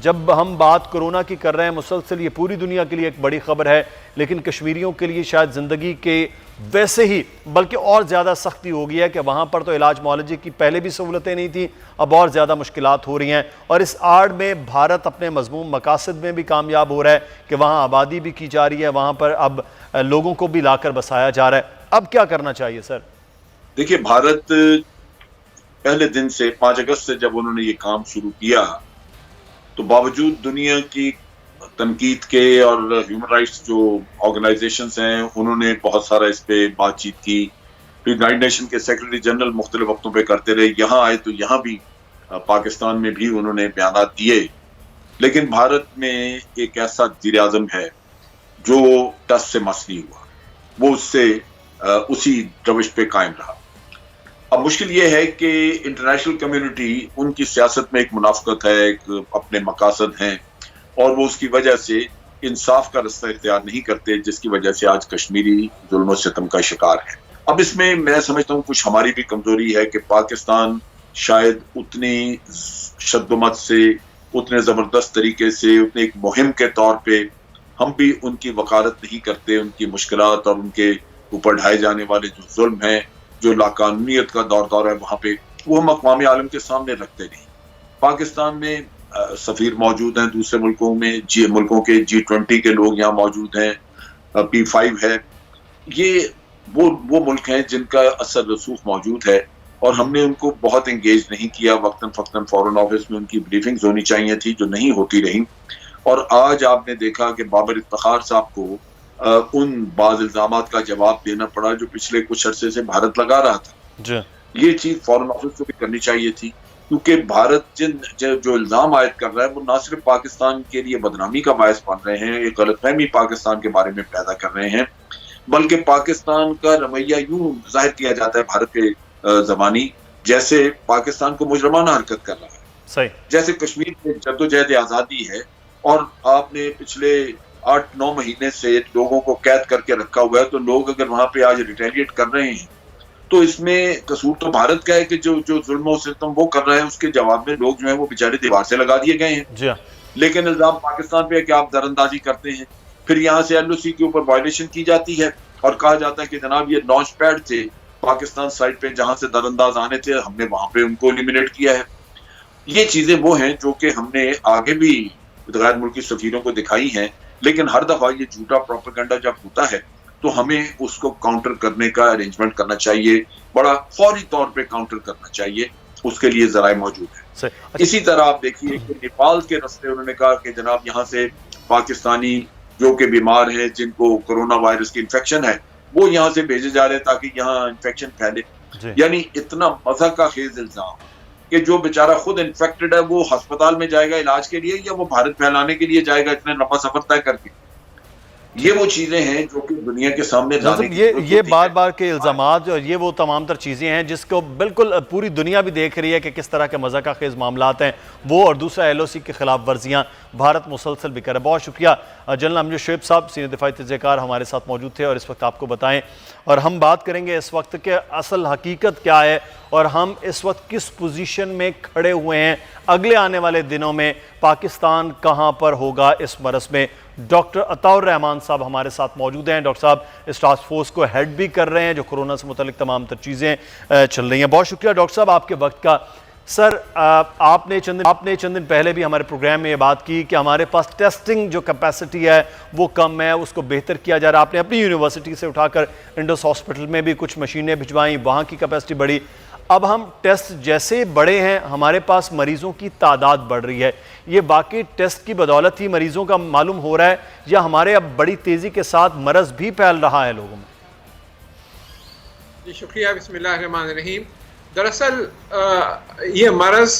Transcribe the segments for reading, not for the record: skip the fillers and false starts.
जब हम बात कोरोना की कर रहे हैं मुसलसल, ये पूरी दुनिया के लिए एक बड़ी खबर है, लेकिन कश्मीरियों के लिए शायद ज़िंदगी के वैसे ही बल्कि और ज़्यादा सख्ती हो गई है कि वहाँ पर तो इलाज मुआलजे की पहले भी सहूलतें नहीं थी, अब और ज़्यादा मुश्किलात हो रही हैं। और इस आड़ में भारत अपने मज़मूम मकासद में भी कामयाब हो रहा है कि वहाँ आबादी भी की जा रही है, वहाँ पर अब लोगों को भी लाकर बसाया जा रहा है। अब क्या करना चाहिए सर? देखिए, भारत पहले दिन से 5 अगस्त से जब उन्होंने ये काम शुरू किया तो बावजूद दुनिया की तनकीद के और ह्यूमन राइट्स जो ऑर्गेनाइजेशंस हैं उन्होंने बहुत सारा इस पे बातचीत की। यूनाइटेड नेशन के सेक्रेटरी जनरल मुख्तलिफ वक्तों पे करते रहे, यहाँ आए तो यहाँ भी पाकिस्तान में भी उन्होंने बयान दिए। लेकिन भारत में एक ऐसा वज़ीर आज़म है जो टस से मस नहीं हुआ, वो उससे उसी रविश पे कायम रहा। अब मुश्किल ये है कि इंटरनेशनल कम्युनिटी उनकी सियासत में एक मुनाफकत है, एक अपने मकासद हैं और वो उसकी वजह से इंसाफ का रास्ता इख्तियार नहीं करते, जिसकी वजह से आज कश्मीरी जुल्म और सितम का शिकार है। अब इसमें मैं समझता हूँ कुछ हमारी भी कमजोरी है कि पाकिस्तान शायद उतनी शद्दुमत से, उतने जबरदस्त तरीके से, उतने एक मुहिम के तौर पे हम भी उनकी वकालत नहीं करते, उनकी मुश्किलात और उनके ऊपर ढाए जाने वाले जो जुल्म है, जो लाकानूनियत का दौर है वहां पे, वो हम अक़वाम आलम के सामने रखते नहीं। पाकिस्तान में सफीर मौजूद हैं, दूसरे मुल्कों में मुल्कों के G20 के लोग यहाँ मौजूद हैं, P5 है, ये वो मुल्क हैं जिनका असर रसूख मौजूद है और हमने उनको बहुत एंगेज नहीं किया। वक्तन फक्तन फॉरेन ऑफिस में उनकी ब्रीफिंग्स होनी चाहिए थी जो नहीं होती रही। और आज आपने देखा कि बाबर इफ्तिखार साहब को उन बाज़ इल्जामात का जवाब देना पड़ा जो पिछले कुछ अरसे से भारत लगा रहा था। ये चीज फॉरेन ऑफिस को भी करनी चाहिए थी, क्योंकि भारत जो इल्जाम आयद कर रहा है वो ना सिर्फ पाकिस्तान के लिए बदनामी का बायस बन रहे हैं, एक गलतफहमी पाकिस्तान के बारे में पैदा कर रहे हैं, बल्कि पाकिस्तान का रवैया यूं जाहिर किया जाता है भारत के ज़बानी जैसे पाकिस्तान को मुजरमाना हरकत कर रहा है। सही। जैसे कश्मीर में जद्दोजहद आज़ादी है और आपने पिछले 8-9 महीने से लोगों को कैद करके रखा हुआ है, तो लोग अगर वहां पे आज रिटेलिएट कर रहे हैं तो इसमें कसूर तो भारत का है कि जो जुल्म और सितम वो कर रहा है, उसके जवाब में लोग जो है वो बेचारे दीवार से लगा दिए गए हैं। लेकिन इल्जाम पाकिस्तान पे है कि आप दरअंदाजी करते हैं। फिर यहाँ से LOC के ऊपर वायलेशन की जाती है और कहा जाता है कि जनाब ये लॉन्च पैड थे पाकिस्तान साइड पे जहां से दरअंदाज आने थे, हमने वहां पे उनको एलिमिनेट किया है। ये चीजें वो हैं जो कि हमने आगे भी गैर मुल्की सफीरों को दिखाई हैं, लेकिन हर दफा ये झूठा प्रोपेगेंडा जब होता है तो हमें उसको काउंटर करने का अरेंजमेंट करना चाहिए, बड़ा फौरी तौर पे काउंटर करना चाहिए, उसके लिए जराए मौजूद है। इसी तरह आप देखिए कि नेपाल के रास्ते उन्होंने कहा कि जनाब यहाँ से पाकिस्तानी जो कि बीमार हैं, जिनको कोरोना वायरस की इन्फेक्शन है, वो यहाँ से भेजे जा रहे हैं ताकि यहाँ इन्फेक्शन फैले। यानी इतना मजा का खेज इल्जाम कि जो बेचारा खुद इन्फेक्टेड है वो अस्पताल में जाएगा इलाज के लिए या वो भारत फैलाने के लिए जाएगा इतने लंबा सफर तय करके। ये वो चीजें हैं जो कि दुनिया के सामने लाने की ये बार बार के इल्जामात और ये वो तमाम तर चीज़ें हैं जिसको बिल्कुल पूरी दुनिया भी देख रही है कि किस तरह के मज़ा का खेज मामलात हैं वो, और दूसरा LOC के खिलाफ वर्जियाँ भारत मुसलसल भी कर रहा है। बहुत शुक्रिया जनरल अमजद शोएब साहब, सीनियर दिफाई तजज़ियाकार हमारे साथ मौजूद थे और इस वक्त आपको बताएं। और हम बात करेंगे इस वक्त के असल हकीकत क्या है और हम इस वक्त किस पोजीशन में खड़े हुए हैं, अगले आने वाले दिनों में पाकिस्तान कहां पर होगा इस मरस में। डॉक्टर अताउर रहमान साहब हमारे साथ मौजूद हैं। डॉक्टर साहब इस टास्क फोर्स को हेड भी कर रहे हैं जो कोरोना से मुतल्लिक तमाम तर चीज़ें चल रही हैं। बहुत शुक्रिया डॉक्टर साहब आपके वक्त का। सर आपने चंद दिन पहले भी हमारे प्रोग्राम में ये बात की कि हमारे पास टेस्टिंग जो कैपेसिटी है वो कम है, उसको बेहतर किया जा रहा है। आपने अपनी यूनिवर्सिटी से उठाकर इंडस हॉस्पिटल में भी कुछ मशीनें भिजवाई, वहाँ की कैपेसिटी बढ़ी। अब हम टेस्ट जैसे बड़े हैं हमारे पास मरीजों की तादाद बढ़ रही है। ये बाकी टेस्ट की बदौलत ही मरीजों का मालूम हो रहा है या हमारे अब बड़ी तेज़ी के साथ मरज भी फैल रहा है लोगों में? जी शुक्रिया, बिस्मिल्लाहिर्रहमानिर्रहीम। दरअसल ये मरज़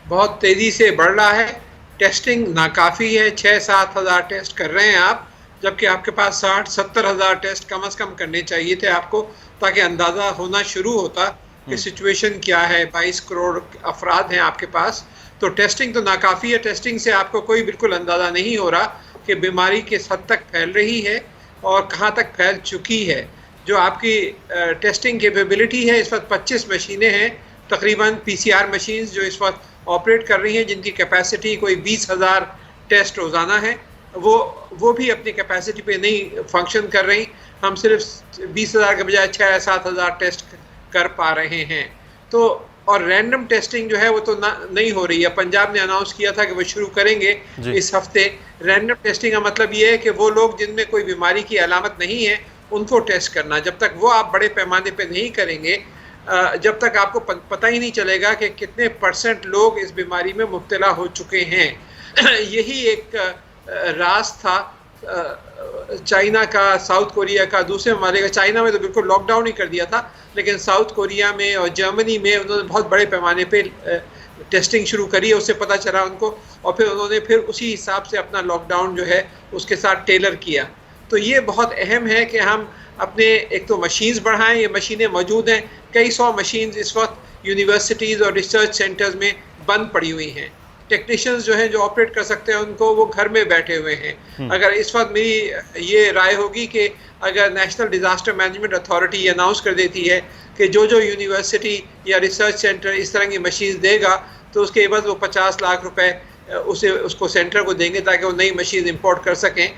बहुत तेज़ी से बढ़ रहा है, टेस्टिंग नाकाफ़ी है, 6-7 हज़ार टेस्ट कर रहे हैं आप, जबकि आपके पास 60-70 हज़ार टेस्ट कम से कम करने चाहिए थे आपको, ताकि अंदाज़ा होना शुरू होता कि सिचुएशन क्या है। 22 करोड़ अफराद हैं आपके पास, तो टेस्टिंग तो नाकाफ़ी है। टेस्टिंग से आपको कोई बिल्कुल अंदाज़ा नहीं हो रहा कि बीमारी किस हद तक फैल रही है और कहाँ तक फैल चुकी है। जो आपकी टेस्टिंग कैपेबिलिटी है, इस वक्त 25 मशीनें हैं तकरीबन PCR मशीन्स जो इस वक्त ऑपरेट कर रही हैं, जिनकी कैपेसिटी कोई 20,000 टेस्ट रोज़ाना है, वो भी अपनी कैपेसिटी पे नहीं फंक्शन कर रही। हम सिर्फ 20,000 के बजाय 6-7,000 टेस्ट कर पा रहे हैं। तो और रैंडम टेस्टिंग जो है वो तो नहीं हो रही है। पंजाब ने अनाउंस किया था कि वो शुरू करेंगे इस हफ्ते। रैंडम टेस्टिंग का मतलब ये है कि वो लोग जिनमें कोई बीमारी की अलामत नहीं है उनको टेस्ट करना। जब तक वो आप बड़े पैमाने पे नहीं करेंगे, जब तक आपको पता ही नहीं चलेगा कि कितने % लोग इस बीमारी में मुब्तला हो चुके हैं। यही एक राज था चाइना का, साउथ कोरिया का, दूसरे ममालिक का। चाइना में तो बिल्कुल लॉकडाउन ही कर दिया था, लेकिन साउथ कोरिया में और जर्मनी में उन्होंने बहुत बड़े पैमाने पे टेस्टिंग शुरू करी है। उससे पता चला उनको, और फिर उन्होंने फिर उसी हिसाब से अपना लॉकडाउन जो है उसके साथ टेलर किया। तो ये बहुत अहम है कि हम अपने एक तो मशीन्स बढ़ाएं। ये मशीनें मौजूद हैं, कई 100 मशीन्स इस वक्त यूनिवर्सिटीज़ और रिसर्च सेंटर्स में बंद पड़ी हुई हैं। टेक्नीशियंस जो हैं जो ऑपरेट कर सकते हैं उनको, वो घर में बैठे हुए हैं। अगर इस वक्त मेरी ये राय होगी कि अगर नेशनल डिज़ास्टर मैनेजमेंट अथॉरिटी ये अनाउंस कर देती है कि जो यूनिवर्सिटी या रिसर्च सेंटर इस तरह की मशीन देगा तो उसके एवज वो 50 लाख रुपए उसको सेंटर को देंगे ताकि वो नई मशीन इंपोर्ट कर सकें।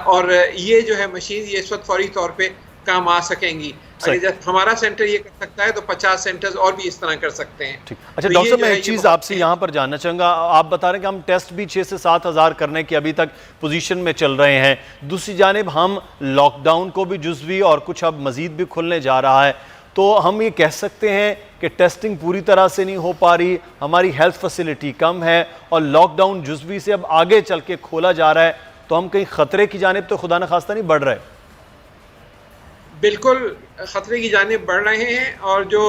और ये जो है मशीन ये इस वक्त फौरी तौर पे काम आ सकेंगी। अगर जब हमारा सेंटर ये कर सकता है तो 50 सेंटर्स और भी इस तरह कर सकते हैं। अच्छा डॉक्टर साहब, मैं एक चीज़ आपसे यहाँ पर जानना चाहूँगा। आप बता रहे हैं कि हम टेस्ट भी 6 से 7 हज़ार करने की अभी तक पोजीशन में चल रहे हैं। दूसरी जानिब हम लॉकडाउन को भी जुज़वी और कुछ अब मज़ीद भी खुलने जा रहा है, तो हम ये कह सकते हैं कि टेस्टिंग पूरी तरह से नहीं हो पा रही, हमारी हेल्थ फैसिलिटी कम है और लॉकडाउन जुज़वी से अब आगे चल के खोला जा रहा है, तो हम कहीं ख़तरे की जानिब तो खुदा न खास्ता नहीं बढ़ रहे? बिल्कुल ख़तरे की जानिब बढ़ रहे हैं। और जो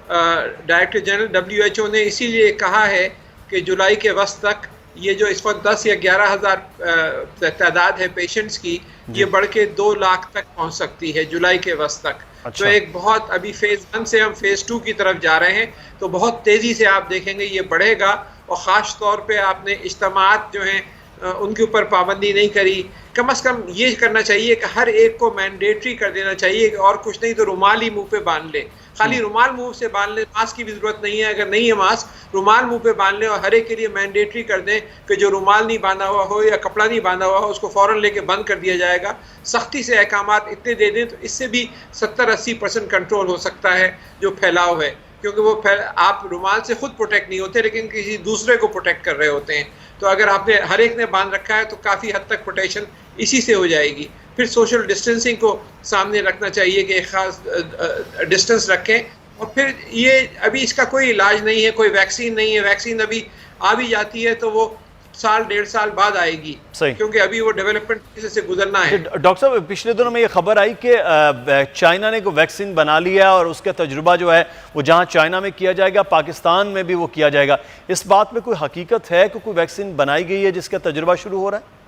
डायरेक्टर जनरल WHO ने इसीलिए कहा है कि जुलाई के वस्त तक ये जो इस वक्त 10 या 11 हज़ार तादाद है पेशेंट्स की, ये बढ़ के 2 लाख तक पहुंच सकती है जुलाई के वस्त तक। अच्छा। तो एक बहुत, अभी फेज़ 1 से हम फेज़ 2 की तरफ जा रहे हैं, तो बहुत तेज़ी से आप देखेंगे ये बढ़ेगा। और ख़ास तौर पे आपने इज्तिमात जो हैं उनके ऊपर पाबंदी नहीं करी। कम से कम ये करना चाहिए कि हर एक को मैंडेटरी कर देना चाहिए, और कुछ नहीं तो रुमाल ही मुंह पे बांध ले। खाली रुमाल मुंह से बांध ले, मास्क की भी जरूरत नहीं है। अगर नहीं है मास्क, रुमाल मुंह पे बांध ले और हर एक के लिए मैंडेटरी कर दें कि जो रुमाल नहीं बांधा हुआ हो या कपड़ा नहीं बांधा हुआ हो उसको फ़ौरन लेके बंद कर दिया जाएगा। सख्ती से अहकामात इतने दे दें तो इससे भी 70-80% कंट्रोल हो सकता है जो फैलाव है, क्योंकि वो आप रुमाल से खुद प्रोटेक्ट नहीं होते लेकिन किसी दूसरे को प्रोटेक्ट कर रहे होते हैं। तो अगर आपने हर एक ने बांध रखा है तो काफ़ी हद तक प्रोटेक्शन इसी से हो जाएगी। फिर सोशल डिस्टेंसिंग को सामने रखना चाहिए कि एक ख़ास डिस्टेंस रखें। और फिर ये अभी इसका कोई इलाज नहीं है, कोई वैक्सीन नहीं है। वैक्सीन अभी आ भी जाती है तो वो 1-1.5 साल बाद आएगी, क्योंकि अभी वो डेवलपमेंट से गुजरना है। डॉक्टर साहब, पिछले दिनों में ये खबर आई कि चाइना ने कोई वैक्सीन बना लिया और उसका तजुर्बा जो है वो जहां चाइना में किया जाएगा पाकिस्तान में भी वो किया जाएगा। इस बात में कोई हकीकत है कि कोई वैक्सीन बनाई गई है जिसका तजुर्बा शुरू हो रहा है?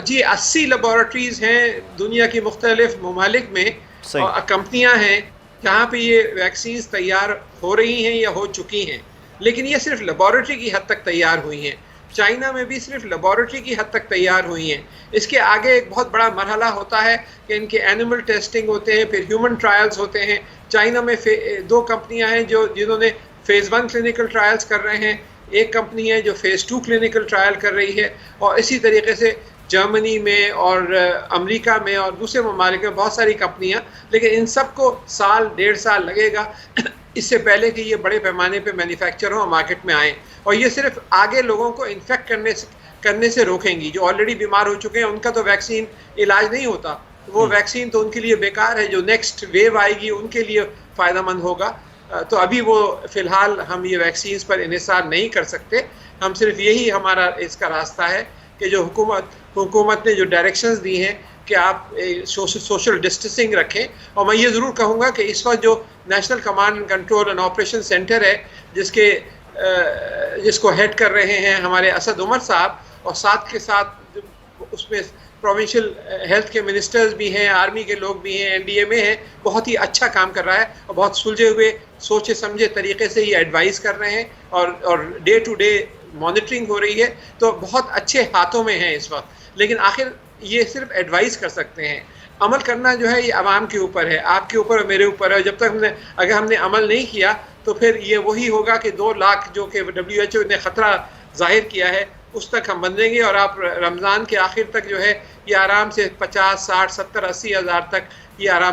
जी, 80 लेबॉरेटरीज हैं दुनिया की मुख्तलिफ ममालिक में, और कंपनियां हैं जहाँ पे ये वैक्सीन तैयार हो रही हैं या हो चुकी हैं। लेकिन ये सिर्फ लेबॉरेटरी की हद तक तैयार हुई हैं। चाइना में भी सिर्फ लेबॉरेटरी की हद तक तैयार हुई हैं। इसके आगे एक बहुत बड़ा मरहला होता है कि इनके एनिमल टेस्टिंग होते हैं, फिर ह्यूमन ट्रायल्स होते हैं। चाइना में 2 कंपनियां हैं जिन्होंने फेज़ 1 क्लिनिकल ट्रायल्स कर रहे हैं, एक कंपनी है जो फेज़ 2 क्लिनिकल ट्रायल कर रही है, और इसी तरीके से जर्मनी में और अमेरिका में और दूसरे ममालिक में बहुत सारी कंपनियां। लेकिन इन सबको 1-1.5 साल लगेगा इससे पहले कि ये बड़े पैमाने पे मैन्युफैक्चर हो, मार्केट में आए। और ये सिर्फ आगे लोगों को इन्फेक्ट करने से रोकेंगी। जो ऑलरेडी बीमार हो चुके हैं उनका तो वैक्सीन इलाज नहीं होता, वो वैक्सीन तो उनके लिए बेकार है। जो नेक्स्ट वेव आएगी उनके लिए फ़ायदेमंद होगा। तो अभी वो फ़िलहाल हम ये वैक्सीन पर इन्हिसार नहीं कर सकते। हम सिर्फ यही हमारा इसका रास्ता है कि जो हुकूमत ने जो डायरेक्शंस दी हैं कि आप सोशल डिस्टेंसिंग रखें। और मैं ये ज़रूर कहूँगा कि इस वक्त जो national command and control and operation centre है जिसको हेड कर रहे हैं हमारे असद उमर साहब, और साथ के साथ उसमें प्रोविंशियल हेल्थ के मिनिस्टर्स भी हैं, आर्मी के लोग भी हैं, NDA में हैं, बहुत ही अच्छा काम कर रहा है और बहुत सुलझे हुए सोचे समझे तरीके से ये एडवाइस कर रहे हैं और डे टू डे मॉनिटरिंग हो रही है। तो बहुत अच्छे हाथों में है इस वक्त। लेकिन आखिर ये सिर्फ एडवाइस कर सकते हैं। अमल करना जो है ये आवाम के ऊपर है, आपके ऊपर और मेरे ऊपर है। जब तक अगर हमने अमल नहीं किया तो फिर ये वही होगा कि 2 लाख जो कि WHO ने ख़तरा जाहिर किया है उस तक हम बंधेंगे, और आप रमज़ान के आखिर तक जो है ये आराम से 50, 60, 70, 80 हज़ार तक ये आराम